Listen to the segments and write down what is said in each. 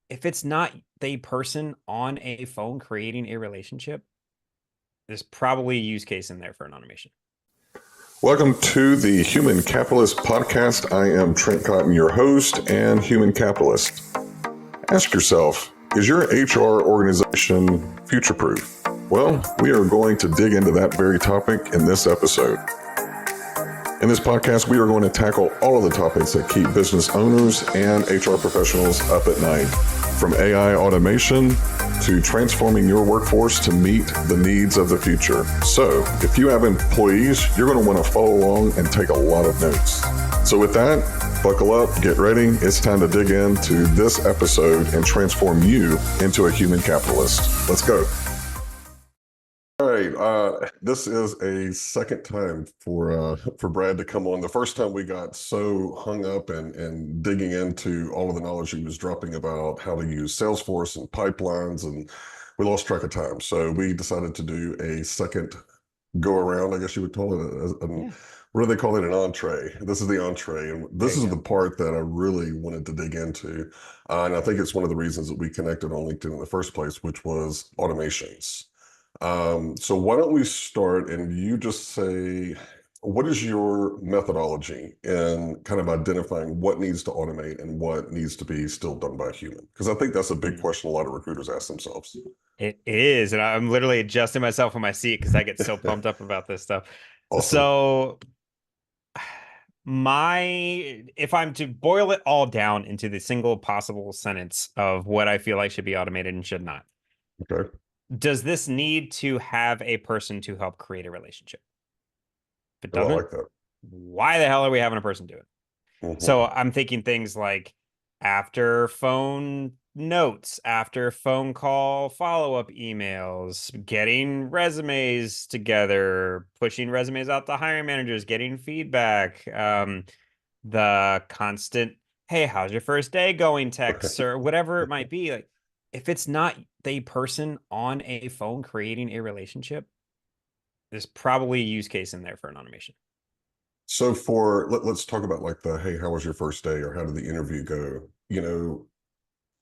if it's not the person on a phone creating a relationship, there's probably a use case in there for an automation. Welcome to the Human Capitalist Podcast. I am Trent Cotton, your host and human capitalist. Ask yourself, is your HR organization future-proof? Well, we are going to dig into that very topic in this episode. In this podcast, we are going to tackle all of the topics that keep business owners and HR professionals up at night, from AI automation to transforming your workforce to meet the needs of the future. So if you have employees, you're going to want to follow along and take a lot of notes. So with that, buckle up, get ready. It's time to dig into this episode and transform you into a human capitalist. Let's go. All right, this is a second time for Brad to come on. The first time we got so hung up and digging into all of the knowledge he was dropping about how to use Salesforce and pipelines, and we lost track of time. So we decided to do a second go around, I guess you would call it. What do they call it? An entree. This is the entree, and this is the part that I really wanted to dig into, and I think it's one of the reasons that we connected on LinkedIn in the first place, which was automations. So why don't we start and you just say, what is your methodology in kind of identifying what needs to automate and what needs to be still done by a human? Because I think that's a big question a lot of recruiters ask themselves. It is, and I'm literally adjusting myself in my seat because I get so pumped up about this stuff. Awesome. So if I'm to boil it all down into the single possible sentence of what I feel like should be automated and should not. Okay. Does this need to have a person to help create a relationship? If it Oh, I doesn't, like that. why the hell are we having a person do it? So I'm thinking things like after phone notes, after phone call follow-up emails, getting resumes together, pushing resumes out to hiring managers, getting feedback, the constant, hey, how's your first day going texts or whatever it might be. Like, if it's not the person on a phone creating a relationship, there's probably a use case in there for an automation. So let's talk about like hey, how was your first day, or how did the interview go?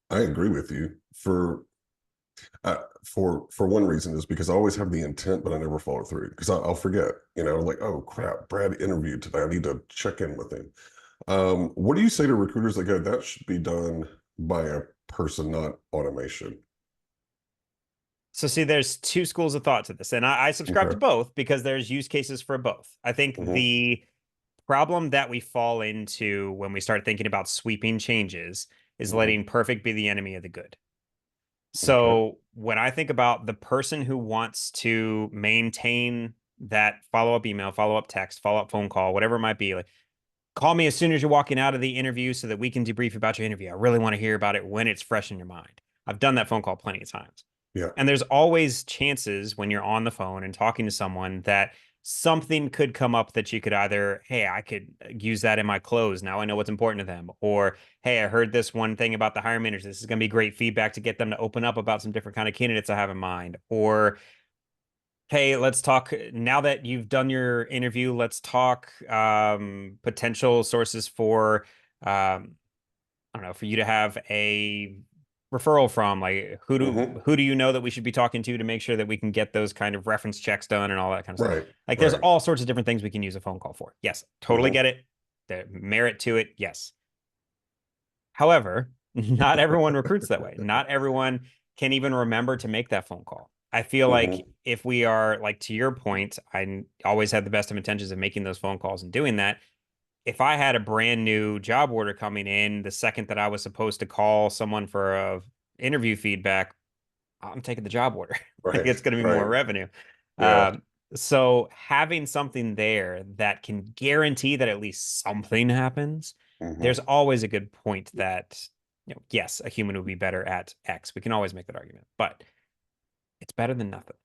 I agree with you for one reason is because I always have the intent, but I never follow through because I'll forget, like, oh crap, Brad interviewed today. I need to check in with him. What do you say to recruiters that go, that should be done by a person, not automation? So see, there's two schools of thought to this, and I subscribe to Okay. both because there's use cases for both. I think the problem that we fall into when we start thinking about sweeping changes is letting perfect be the enemy of the good. Okay. So when I think about the person who wants to maintain that follow-up email, follow-up text, follow-up phone call, whatever it might be, like call me as soon as you're walking out of the interview so that we can debrief about your interview. I really want to hear about it when it's fresh in your mind. I've done that phone call plenty of times. Yeah. And there's always chances when you're on the phone and talking to someone that something could come up that you could either, hey, I could use that in my close. Now I know what's important to them. Or, hey, I heard this one thing about the hiring manager. This is going to be great feedback to get them to open up about some different kind of candidates I have in mind. Or, hey, let's talk now that you've done your interview. Let's talk potential sources for, I don't know, for you to have a referral from, like who do you know that we should be talking to make sure that we can get those kind of reference checks done and all that kind of stuff. Right. Like there's Right. all sorts of different things we can use a phone call for. Yes, totally get it. The merit to it, yes. However, not everyone recruits that way. Not everyone can even remember to make that phone call. I feel like if we are, like, to your point, I always had the best of intentions of making those phone calls and doing that. If I had a brand new job order coming in the second that I was supposed to call someone for a interview feedback, I'm taking the job order. Like, Right. it's going to be more Right. revenue. Yeah. So having something there that can guarantee that at least something happens, there's always a good point that, yes, a human would be better at X. We can always make that argument, but it's better than nothing.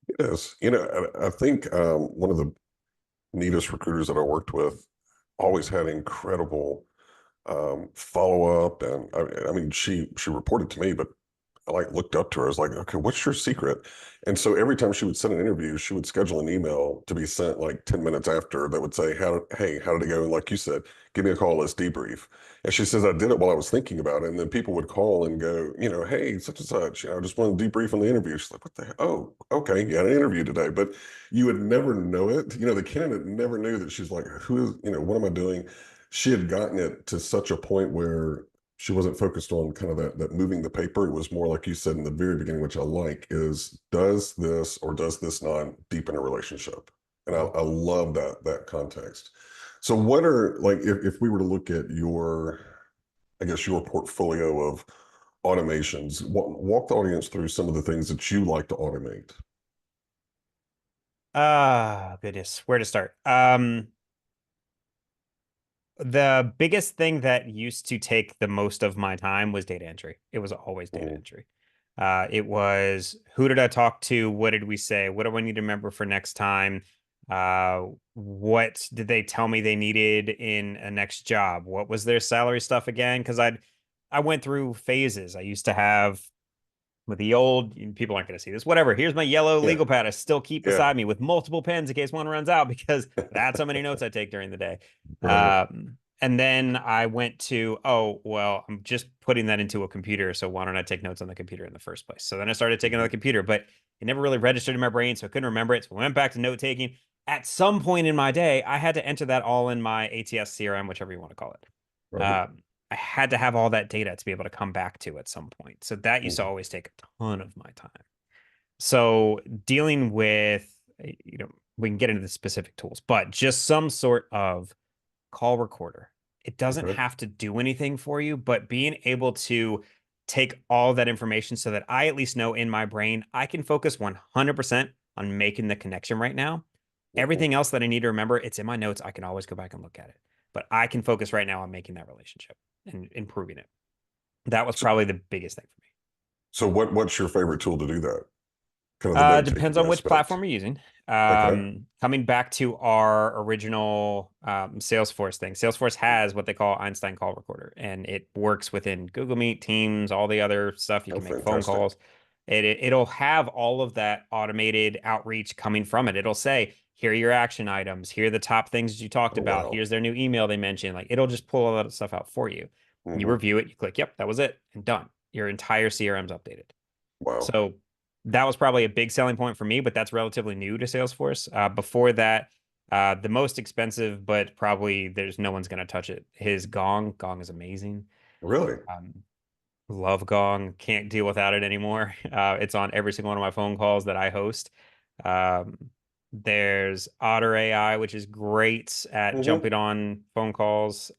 It is. I think one of the neatest recruiters that I worked with always had incredible follow up, and I mean, she reported to me, but I like looked up to her. I was like, okay, what's your secret? And so every time she would send an interview, she would schedule an email to be sent like 10 minutes after that would say, hey, how did it go? And like you said, give me a call, let's debrief. And she says, I did it while I was thinking about it. And then people would call and go, hey, such and such, I just want to debrief on the interview. She's like, what the hell? Oh, okay, you had an interview today. But you would never know it. The candidate never knew that she's like, who is, what am I doing? She had gotten it to such a point where she wasn't focused on kind of that moving the paper. It was more like you said in the very beginning, which I like, is does this or does this not deepen a relationship? And I love that context. So what are like if we were to look at your, I guess your portfolio of automations, walk the audience through some of the things that you like to automate. Ah, goodness, where to start? The biggest thing that used to take the most of my time was data entry. It was always data Mhm. entry. It was who did I talk to? What did we say? What do I need to remember for next time? What did they tell me they needed in a next job? What was their salary stuff again? Because I went through phases. I used to have with the old people aren't going to see this. Whatever. Here's my yellow Yeah, legal pad. I still keep yeah, beside me with multiple pens in case one runs out because that's how many notes I take during the day. right. And then I went to, oh, well, I'm just putting that into a computer. So why don't I take notes on the computer in the first place? So then I started taking on the Mhm. computer, but it never really registered in my brain. So I couldn't remember it. So I went back to note taking. At some point in my day, I had to enter that all in my ATS CRM, whichever you want to call it. Right. I had to have all that data to be able to come back to at some point. So that used to Mhm. always take a ton of my time. So dealing with, we can get into the specific tools, but just some sort of call recorder. It doesn't Okay. have to do anything for you, but being able to take all that information so that I at least know in my brain, I can focus 100% on making the connection right now. Mhm. Everything else that I need to remember, it's in my notes. I can always go back and look at it. But I can focus right now on making that relationship and improving it. That was So, probably the biggest thing for me. so what's your favorite tool to do that? Kind of the note Depends taking on which aspect. platform you're using. Okay. Coming back to our original Salesforce thing, Salesforce has what they call Einstein Call Recorder, and it works within Google Meet, Teams, all the other stuff. You Oh, can make phone fantastic. calls. It'll have all of that automated outreach coming from it. It'll say, here are your action items. Here are the top things you talked Oh, about. wow. Here's their new email they mentioned. Like it'll just pull all that stuff out for you. You Hmm. review it, you click, yep, that was it, and done. Your entire CRM's updated. Wow. So that was probably a big selling point for me, but that's relatively new to Salesforce. Before that, the most expensive, but probably there's no one's going to touch it. His Gong. Gong is amazing. Really? Um, love Gong. Can't deal without it anymore. It's on every single one of my phone calls that I host. Um, there's Otter AI, which is great at Hmm. jumping on phone calls.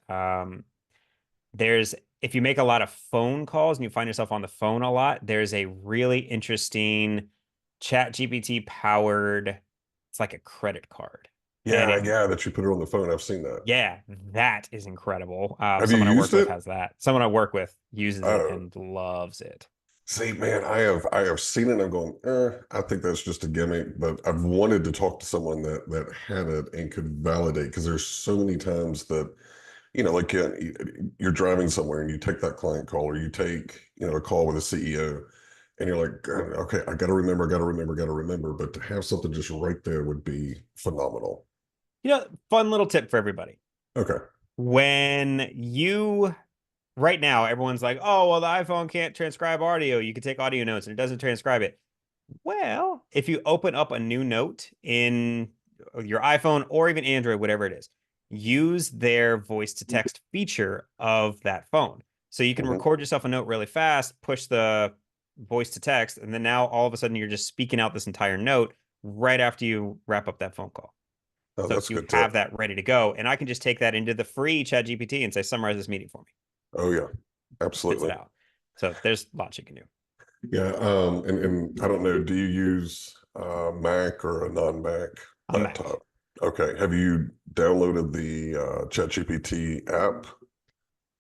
There's if you make a lot of phone calls and you find yourself on the phone a lot, there's a really interesting chat GPT powered, it's like a credit card. And Yeah, yeah, that you put it on the phone. I've seen that. yeah, that is incredible. Have you Someone I work used with it? has that. Someone I work with uses it Oh, and loves it. see, man, I have seen it. And I'm going, I think that's just a gimmick. But I've wanted to talk to someone that had it and could validate because there's so many times that like you're driving somewhere and you take that client call or you take a call with a CEO and you're like, "God, okay, I got to remember, got to remember, got to remember." But to have something just right there would be phenomenal. Fun little tip for everybody. Okay. When you right now, everyone's like, oh, well, the iPhone can't transcribe audio. You can take audio notes and it doesn't transcribe it. Well, if you open up a new note in your iPhone or even Android, whatever it is, use their voice to text feature of that phone. So you can Hmm. record yourself a note really fast, push the voice to text, and then now all of a sudden you're just speaking out this entire note right after you wrap up that phone call. Oh, So that's a you good have tip. that ready to go. And I can just take that into the free chat GPT and say, summarize this meeting for me. Oh yeah, Spits it absolutely. out. So there's lots you can do. Yeah. And I don't know, do you use Mac or a non-Mac I'm Mac. laptop? Okay. Have you downloaded the ChatGPT app?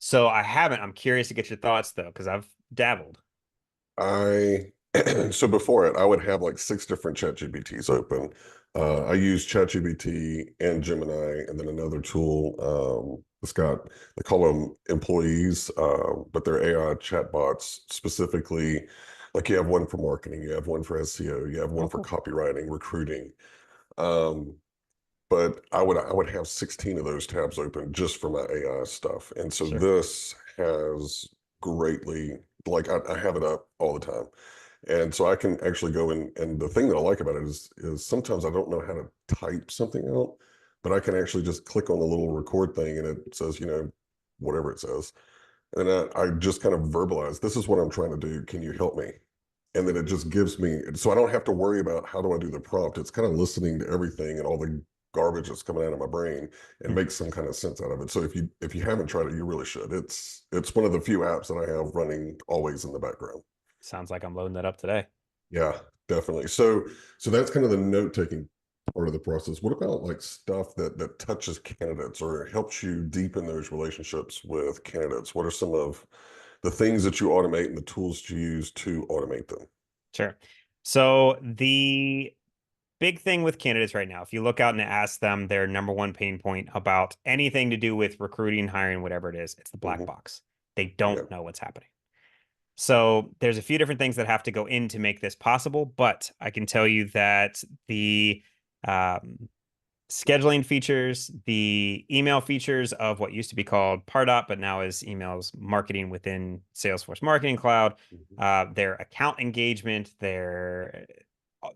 So I haven't. I'm curious to get your thoughts though, because I've dabbled. I so before it, I would have like six different chat GPTs open. I use ChatGPT and Gemini, and then another tool. It's got they call them employees, but they're AI chatbots specifically. Like you have one for marketing, you have one for SEO, you have one Oh, for cool. copywriting, recruiting. Um, but I would have 16 of those tabs open just for my AI stuff. And so Sure. this has greatly like I have it up all the time. And so I can actually go in, and the thing that I like about it is sometimes I don't know how to type something out, but I can actually just click on the little record thing and it says, whatever it says. And I just kind of verbalize, this is what I'm trying to do. Can you help me? And then it just gives me, so I don't have to worry about how do I do the prompt. It's kind of listening to everything and all the garbage that's coming out of my brain and Hmm. makes some kind of sense out of it. So if you haven't tried it, you really should. It's one of the few apps that I have running always in the background. Sounds like I'm loading that up today. Yeah, definitely. So that's kind of the note taking part of the process. What about like stuff that touches candidates or helps you deepen those relationships with candidates? What are some of the things that you automate and the tools you use to automate them? Sure. So the big thing with candidates right now, if you look out and ask them their number one pain point about anything to do with recruiting, hiring, whatever it is, it's the black Hmm. box. They Yeah. don't know what's happening. So there's a few different things that have to go in to make this possible, but I can tell you that the um, scheduling features, the email features of what used to be called Pardot, but now is emails marketing within Salesforce Marketing Cloud, Mhm. their account engagement, their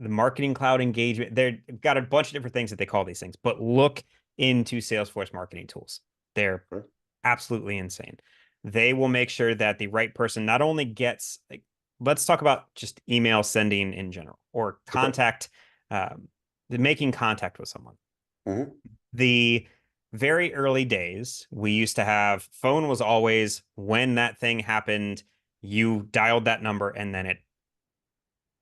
the marketing cloud engagement. They've got a bunch of different things that they call these things, but look into Salesforce marketing tools. They're Okay. absolutely insane. They will make sure that the right person not only gets, like, let's talk about just email sending in general or Okay. contact, making contact with someone. Hmm. The very early days, we used to have phone was always when that thing happened, you dialed that number and then it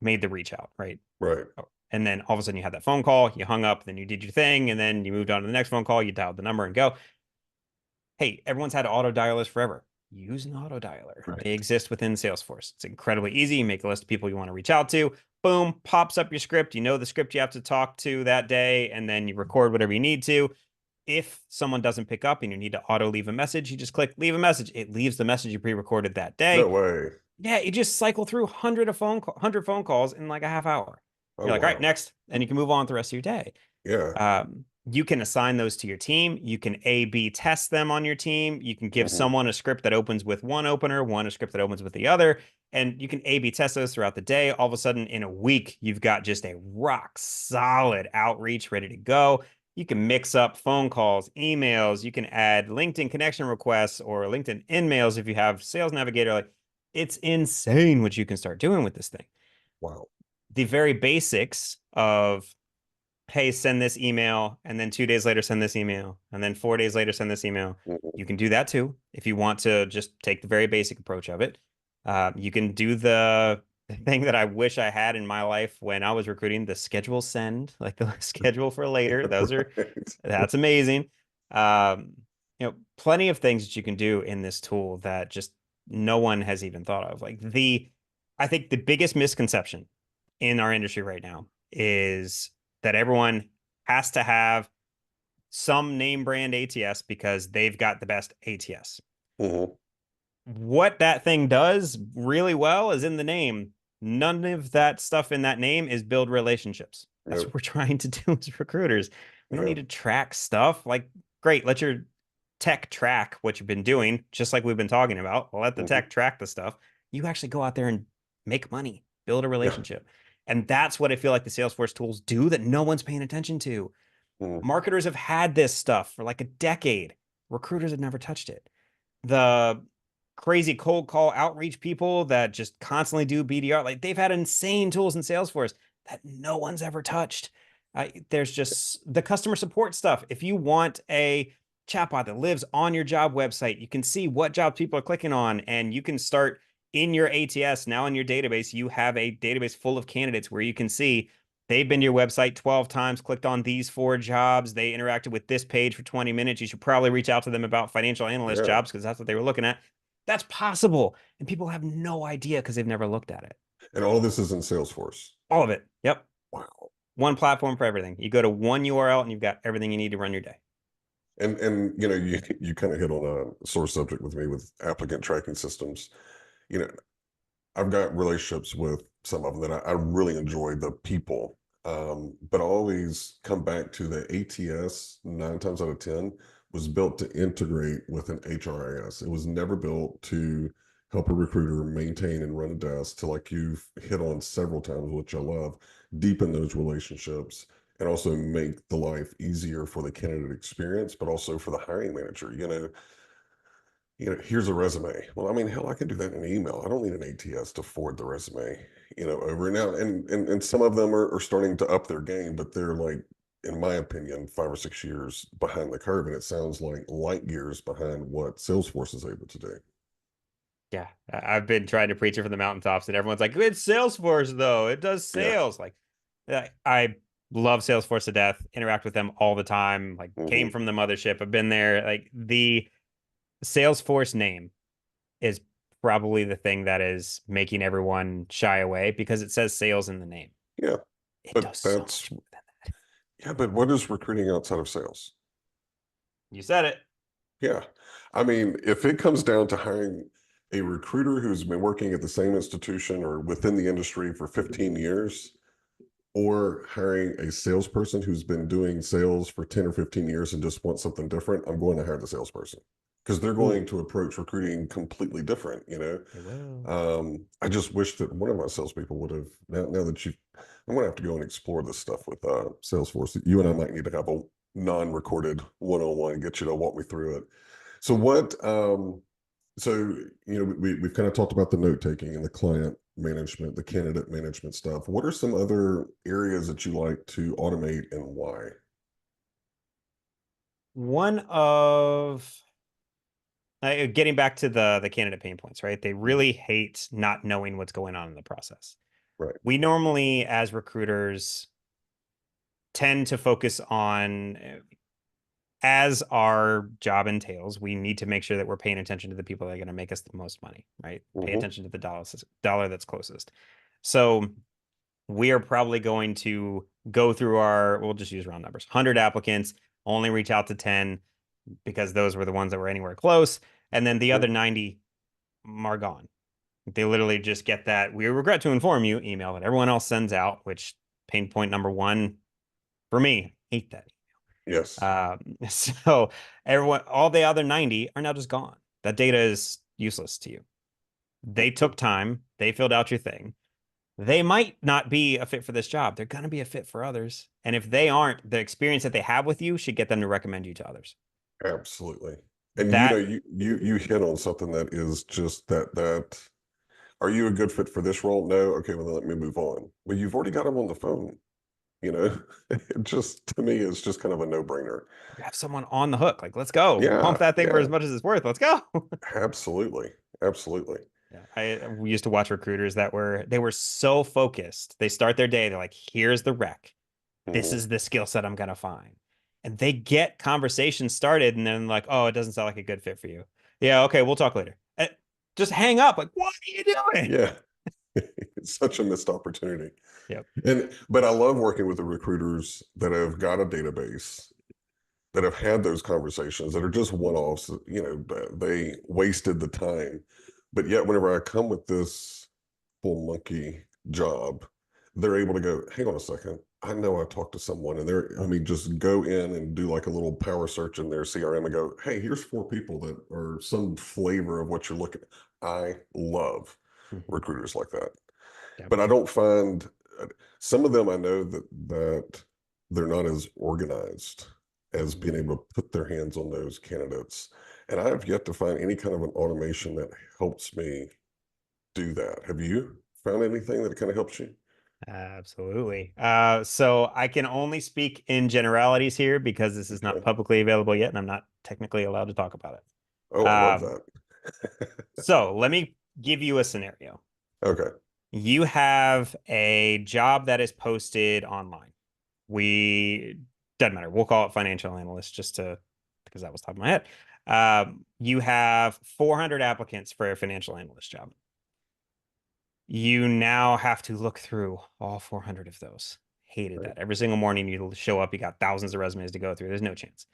made the reach out, right? Right. Oh, and then all of a sudden you had that phone call, you hung up, then you did your thing, and then you moved on to the next phone call, you dialed the number and go. Hey, everyone's had auto dialers forever. Use an auto dialer. They Right. exist within Salesforce. It's incredibly easy. You make a list of people you want to reach out to. Boom, pops up your script. You know the script you have to talk to that day, and then you record whatever you need to. If someone doesn't pick up and you need to auto leave a message, you just click leave a message. It leaves the message you pre-recorded that No day. way. Yeah, you just cycle through 100 phone calls in like a half hour. Oh You're like, all right, wow. next, and you can move on the rest of your day. Yeah. You can assign those to your team. You can A/B test them on your team. You can give Hmm. someone a script that opens with one opener, one a script that opens with the other, and you can A/B test those throughout the day. All of a sudden, in a week, you've got just a rock solid outreach ready to go. You can mix up phone calls, emails. You can add LinkedIn connection requests or LinkedIn in-mails if you have Sales Navigator. Like, it's insane what you can start doing with this thing. Wow. The very basics of, hey, send this email, and then 2 days later, send this email, and then 4 days later, send this email. Hmm. You can do that too if you want to just take the very basic approach of it. You can do the thing that I wish I had in my life when I was recruiting, the schedule send, like the schedule for later. Right. That's amazing. Um, plenty of things that you can do in this tool that just no one has even thought of. I think the biggest misconception in our industry right now is that everyone has to have some name brand ATS because they've got the best ATS. Hmm. What that thing does really well is in the name. None of that stuff in that name is build relationships. That's what Nope. we're trying to do as recruiters. We don't Yeah. need to track stuff. Like, great, let your tech track what you've been doing, just like we've been talking about. Let the Hmm. tech track the stuff. You actually go out there and make money, build a Yeah. relationship. And that's what I feel like the Salesforce tools do that no one's paying attention to. Hmm. Marketers have had this stuff for like a decade. Recruiters have never touched it. The crazy cold call outreach people that just constantly do BDR, like they've had insane tools in Salesforce that no one's ever touched. There's just the customer support stuff. If you want a chatbot that lives on your job website, you can see what jobs people are clicking on, and you can start in your ATS. Now in your database, you have a database full of candidates where you can see they've been to your website 12 times, clicked on these 4 jobs. They interacted with this page for 20 minutes. You should probably reach out to them about financial analyst Yeah. jobs because that's what they were looking at. That's possible. And people have no idea because they've never looked at it. And all this is in Salesforce. All of it. Yep. Wow. One platform for everything. You go to one URL and you've got everything you need to run your day. And you kind of hit on a sore subject with me with applicant tracking systems. You know, I've got relationships with some of them that I really enjoy the people. But I always come back to the ATS 9 times out of 10 was built to integrate with an HRIS. It was never built to help a recruiter maintain and run a desk to, like you've hit on several times, which I love, deepen those relationships and also make the life easier for the candidate experience, but also for the hiring manager. Here's a resume. Well, I mean, hell, I can do that in an email. I don't need an ATS to forward the resume, over and out. And some of them are starting to up their game, but they're like, in my opinion, 5 or 6 years behind the curve. And it sounds like light years behind what Salesforce is able to do. Yeah, I've been trying to preach it from the mountaintops, and everyone's like, "It's Salesforce, though. It does Yeah. sales." Like, I love Salesforce to death. Interact with them all the time. Like, came Hmm. from the mothership. I've been there. Like the Salesforce name is probably the thing that is making everyone shy away because it says sales in the name. Yeah. It But does so that's, much more than yeah, but what is recruiting outside of sales? that. You said it. Yeah. I mean, if it comes down to hiring a recruiter who's been working at the same institution or within the industry for 15 years, or hiring a salesperson who's been doing sales for 10 or 15 years and just wants something different, I'm going to hire the salesperson because they're Ooh, going to approach recruiting completely different. it will. I just wish that one of my salespeople would have, now that I'm going to have to go and explore this stuff with Salesforce. You and I might need to have a non-recorded one-on-one, get you to walk me through it. So we've kind of talked about the note taking and the client management, the candidate management stuff. What are some other areas that you like to automate and why? One of getting back to the candidate pain points, right? They Mhm. really hate not knowing what's going on in the process. Right. We normally, as recruiters, tend to focus on, as our job entails, we need to make sure that we're paying attention to the people that are going to make us the most money, right? Pay Hmm. attention to the dollar that's closest. So we are probably going to go through we'll just use round numbers, 100 applicants, only reach out to 10 because those were the ones that were anywhere close. And then the Hmm. other 90 are gone. They literally just get that "we regret to inform you" email that everyone else sends out, which pain point number one for me, hate that. Yes. So everyone, all the other 90 are now just gone. That data is useless to you. They Hmm. took time, they filled out your thing. They might not be a fit for this job. They're going to be a fit for others. And if they aren't, the experience that they have with you should get them to recommend you to others. Absolutely. And That you hit on something that is just that are you a good fit for this role? No. Okay, well then let me move on. Well, you've already got them on the phone, you know. It just to me it's just kind of a no-brainer. you have someone on the hook. Like, let's go. Pump Yeah, that thing for yeah, as much as it's worth. Let's go. absolutely. Absolutely. Yeah, we used to watch recruiters that were so focused. They start their day, they're like, here's the rec. This Hmm. is the skill set I'm gonna find. And they get conversations started and then like, oh, it doesn't sound like a good fit for you. Yeah, okay, we'll talk later. Just hang up. Like, what are you doing? Yeah. It's such a missed opportunity. Yep. But I love working with the recruiters that have got a database, that have had those conversations that are just one-offs. They wasted the time. But yet whenever I come with this full monkey job, they're able to go, hang on a second. I know I talked to someone and just go in and do like a little power search in their CRM and go, hey, here's 4 people that are some flavor of what you're looking at. I love Mhm. recruiters like that. Yep. But I don't find some of them. I know that they're not as organized as being Mhm. able to put their hands on those candidates. And I've yet to find any kind of an automation that helps me do that. Have you found anything that kind of helps you? Absolutely. So I can only speak in generalities here because this is not Okay. publicly available yet, and I'm not technically allowed to talk about it. Oh, I love that. So let me give you a scenario. Okay. You have a job that is posted online. We Doesn't matter. We'll call it financial analyst just to because that was top of my head. You have 400 applicants for a financial analyst job. You now have to look through all 400 of those Hated Right. that. Every single morning you show up, you got thousands of resumes to go through. There's no chance.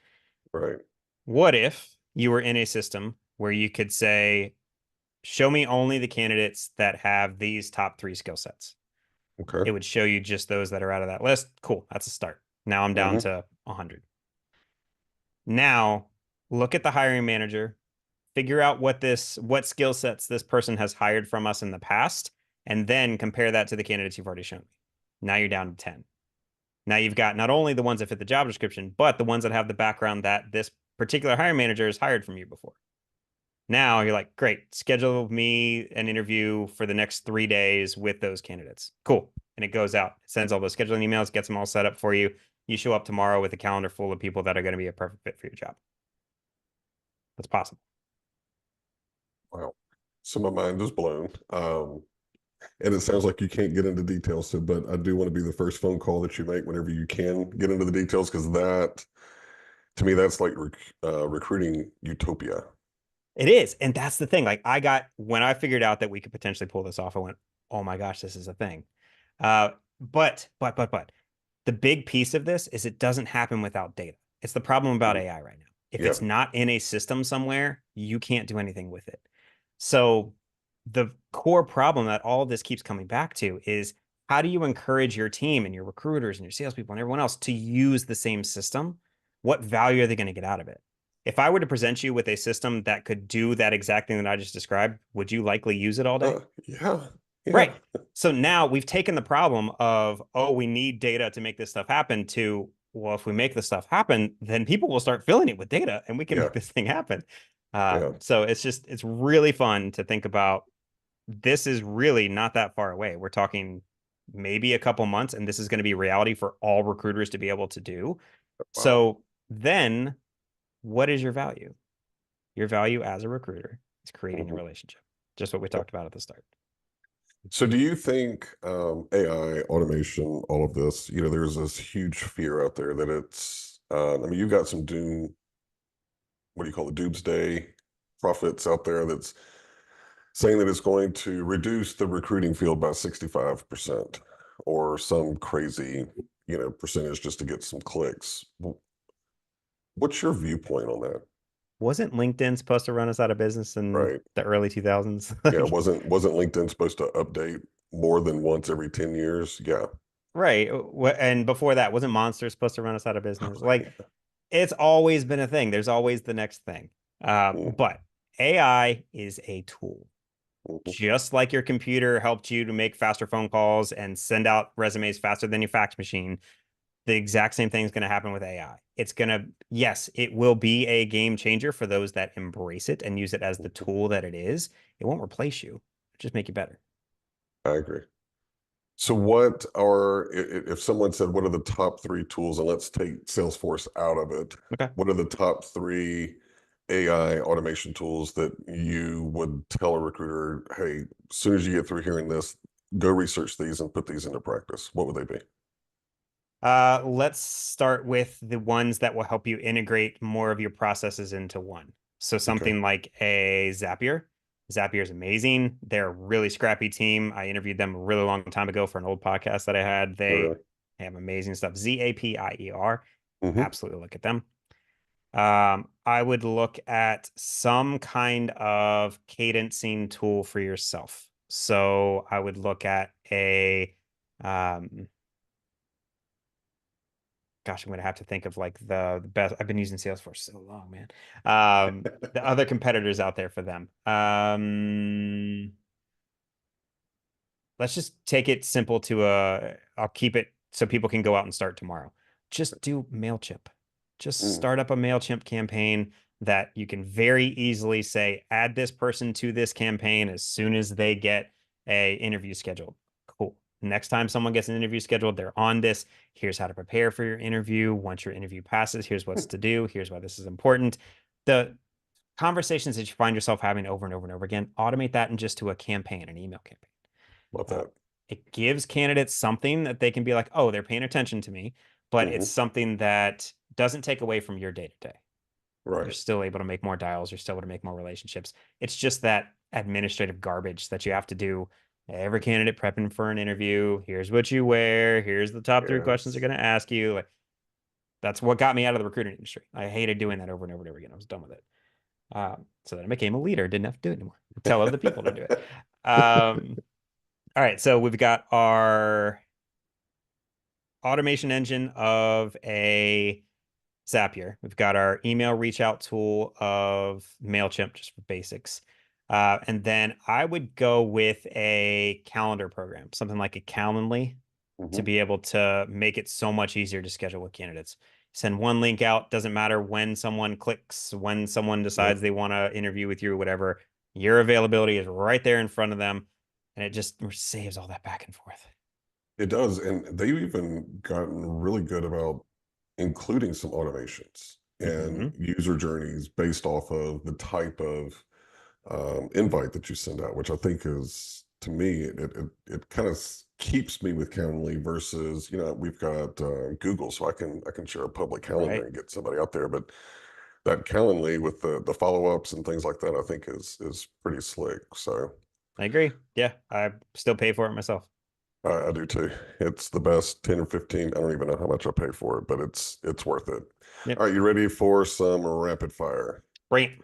Right. What if you were in a system where you could say, show me only the candidates that have these top 3 skill sets? Okay. It would show you just those that are out of that list. Cool. That's a start. Now I'm down Hmm. to 100. Now look at the hiring manager, figure out what skill sets this person has hired from us in the past, and then compare that to the candidates you've already shown me. Now you're down to 10. Now you've got not only the ones that fit the job description, but the ones that have the background that this particular hiring manager has hired from you before. Now you're like, great, schedule me an interview for the next 3 days with those candidates. Cool. And it goes out, sends all those scheduling emails, gets them all set up for you. You show up tomorrow with a calendar full of people that are going to be a perfect fit for your job. That's possible. Wow. So my mind is blown. And it sounds like you can't get into details, so, but I do want to be the first phone call that you make whenever you can get into the details, because that, to me, that's like recruiting utopia. It is. And that's the thing. Like when I figured out that we could potentially pull this off, I went, oh my gosh, this is a thing. But the big piece of this is it doesn't happen without data. It's the problem about Mhm. AI right now. If Yeah. it's not in a system somewhere, you can't do anything with it. So the core problem that all of this keeps coming back to is how do you encourage your team and your recruiters and your salespeople and everyone else to use the same system? What value are they going to get out of it? If I were to present you with a system that could do that exact thing that I just described, would you likely use it all day? Yeah. Right. Yeah. So now we've taken the problem of, oh, we need data to make this stuff happen to, well, if we make this stuff happen, then people will start filling it with data and we can Yeah. make this thing happen. Yeah. So it's really fun to think about. This is really not that far away. We're talking maybe a couple months, and this is going to be reality for all recruiters to be able to do. Wow. So then what is your value? Your value as a recruiter is creating a Mhm. relationship, just what we talked about at the start. So do you think AI, automation, all of this, there's this huge fear out there that it's, I mean, you've got some what do you call it, doomsday prophets out there that's saying that it's going to reduce the recruiting field by 65% or some crazy, percentage just to get some clicks. What's your viewpoint on that? Wasn't LinkedIn supposed to run us out of business in Right. the early 2000s? Yeah. Like, Wasn't LinkedIn supposed to update more than once every 10 years? Yeah. right. And before that, wasn't Monster supposed to run us out of business? Like, it's always been a thing. There's always the next thing. Mm, But AI is a tool. mhm. Just like your computer helped you to make faster phone calls and send out resumes faster than your fax machine, the exact same thing is going to happen with AI. It's going to, yes, it will be a game changer for those that embrace it and use it as the tool that it is. It won't replace you, it'll just make you better. I agree. So, if someone said, what are the top 3 tools, and let's take Salesforce out of it, Okay. what are the top 3 AI automation tools that you would tell a recruiter, hey, as soon as you get through hearing this, go research these and put these into practice? What would they be? Let's start with the ones that will help you integrate more of your processes into one. So Okay. something like a Zapier. Zapier is amazing. They're a really scrappy team. I interviewed them a really long time ago for an old podcast that I had. They Really? have amazing stuff. Zapier. Hmm. Absolutely look at them. I would look at some kind of cadencing tool for yourself. So I would look at um, gosh, I'm gonna have to think of like the best. I've been using Salesforce so long, man. The other competitors out there for them. Let's just take it simple to I'll keep it so people can go out and start tomorrow. Just do Mailchimp. Just Mm, start up a Mailchimp campaign that you can very easily say, add this person to this campaign as soon as they get a interview scheduled. Cool. Next time someone gets an interview scheduled, they're on this. Here's how to prepare for your interview. Once your interview passes, here's what's to do. Here's why this is important. The conversations that you find yourself having over and over and over again, automate that and just to a campaign, an email campaign. love Uh, that. it gives candidates something that they can be like, oh, they're paying attention to me, but it's Hmm. something that doesn't take away from your day to day. You're Right. still able to make more dials. You're still able to make more relationships. It's just that administrative garbage that you have to do every candidate prepping for an interview. Here's what you wear. Here's the top 3 questions they're Yes. going to ask you. Like, that's what got me out of the recruiting industry. I hated doing that over and over and over again. I was done with it. So then I became a leader. Didn't have to do it anymore. Tell other people to do it. All right. So we've got our automation engine of a Zapier. We've got our email reach out tool of Mailchimp, just for basics. And then I would go with a calendar program, something like a Calendly, to Hmm. be able to make it so much easier to schedule with candidates. Send one link out, doesn't matter when someone clicks, when someone Yep. decides they want to interview with you or whatever. Your availability is right there in front of them, and it just saves all that back and forth. It does. And they've even gotten really good about including some automations and Mm-hmm. user journeys based off of the type of invite that you send out, which I think is, to me, it kind of keeps me with Calendly versus, we've got Google, so I can share a public calendar Right. and get somebody out there. But that Calendly with the follow-ups and things like that, I think is pretty slick. So I agree. Yeah, I still pay for it myself. I do too. It's the best 10 or 15. I don't even know how much I pay for it, but it's worth it. Yep. All right, you ready for some rapid fire? Great.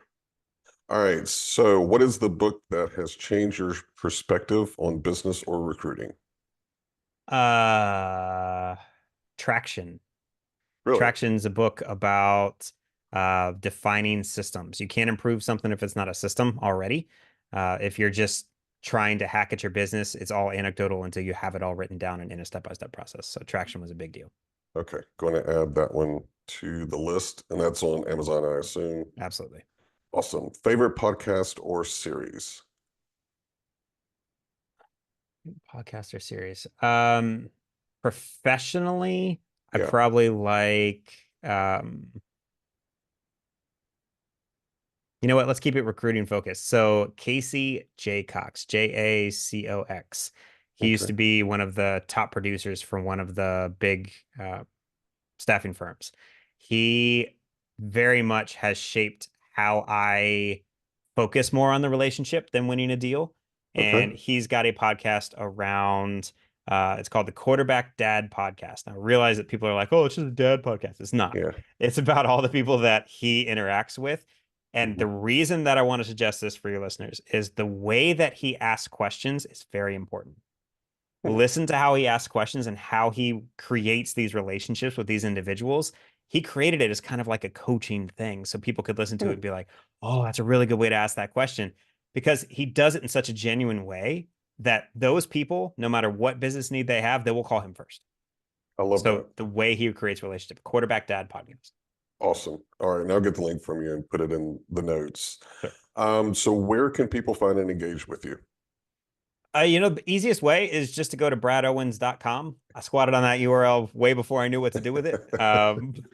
All right. So, what is the book that has changed your perspective on business or recruiting? Uh, Traction. Really? Traction's a book about defining systems. You can't improve something if it's not a system already. If you're just trying to hack at your business, it's all anecdotal until you have it all written down and in a step-by-step process. So Traction was a big deal. Okay. Going to add that one to the list, and that's on Amazon, I assume. Absolutely. Awesome. Favorite podcast or series? Podcast or series. Professionally, I Yeah. probably like you know what? Let's keep it recruiting focused. So Casey Jaycox, Jacox. He used Okay. to be one of the top producers for one of the big staffing firms. He very much has shaped how I focus more on the relationship than winning a deal. Okay. And he's got a podcast around, it's called the Quarterback Dad Podcast. Now, I realize that people are like, oh, it's just a dad podcast. It's not. Yeah. It's about all the people that he interacts with. And Mhm. the reason that I want to suggest this for your listeners is the way that he asks questions is very important. Hmm. Listen to how he asks questions and how he creates these relationships with these individuals. He created it as kind of like a coaching thing so people could listen to it Hmm. and be like, oh, that's a really good way to ask that question, because he does it in such a genuine way that those people, no matter what business need they have, they will call him first. I love So that. the way he creates relationship, Quarterback Dad Podcast. Awesome. All right. Now I'll get the link from you and put it in the notes. Sure. So where can people find and engage with you? The easiest way is just to go to bradowens.com. I squatted on that URL way before I knew what to do with it.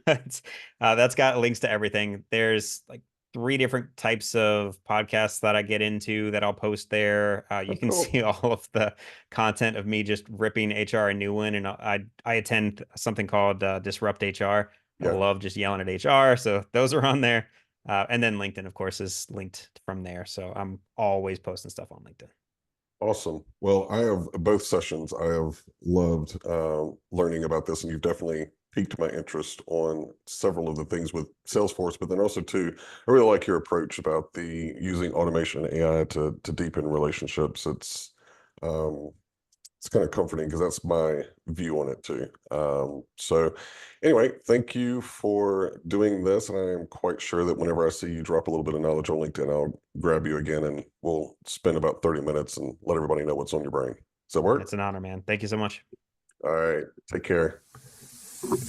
But that's got links to everything. There's like 3 different types of podcasts that I get into that I'll post there. Oh, You can cool. see all of the content of me just ripping HR a new one. And I attend something called Disrupt HR. I Yeah. love just yelling at HR. So those are on there. And then LinkedIn, of course, is linked from there. So I'm always posting stuff on LinkedIn. Awesome. Well, I have both sessions. I have loved learning about this, and you've definitely piqued my interest on several of the things with Salesforce. But then also too, I really like your approach about the using automation and AI to deepen relationships. Um, it's kind of comforting because that's my view on it too. So anyway, thank you for doing this. And I am quite sure that whenever I see you drop a little bit of knowledge on LinkedIn, I'll grab you again and we'll spend about 30 minutes and let everybody know what's on your brain. Does that work? It's an honor, man. Thank you so much. All right. Take care.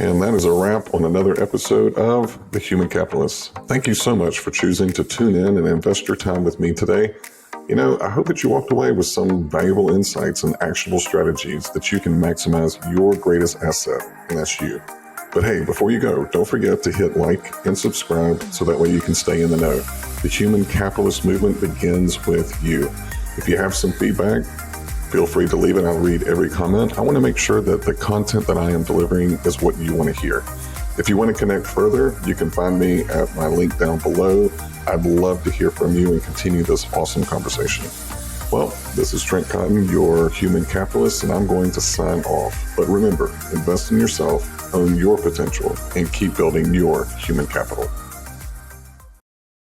And that is a wrap on another episode of The Human Capitalist. Thank you so much for choosing to tune in and invest your time with me today. I hope that you walked away with some valuable insights and actionable strategies that you can maximize your greatest asset, and that's you. But hey, before you go, don't forget to hit like and subscribe so that way you can stay in the know. The human capitalist movement begins with you. If you have some feedback, feel free to leave it. I'll read every comment. I want to make sure that the content that I am delivering is what you want to hear. If you want to connect further, you can find me at my link down below. I'd love to hear from you and continue this awesome conversation. Well, this is Trent Cotton, your human capitalist, and I'm going to sign off. But remember, invest in yourself, own your potential, and keep building your human capital.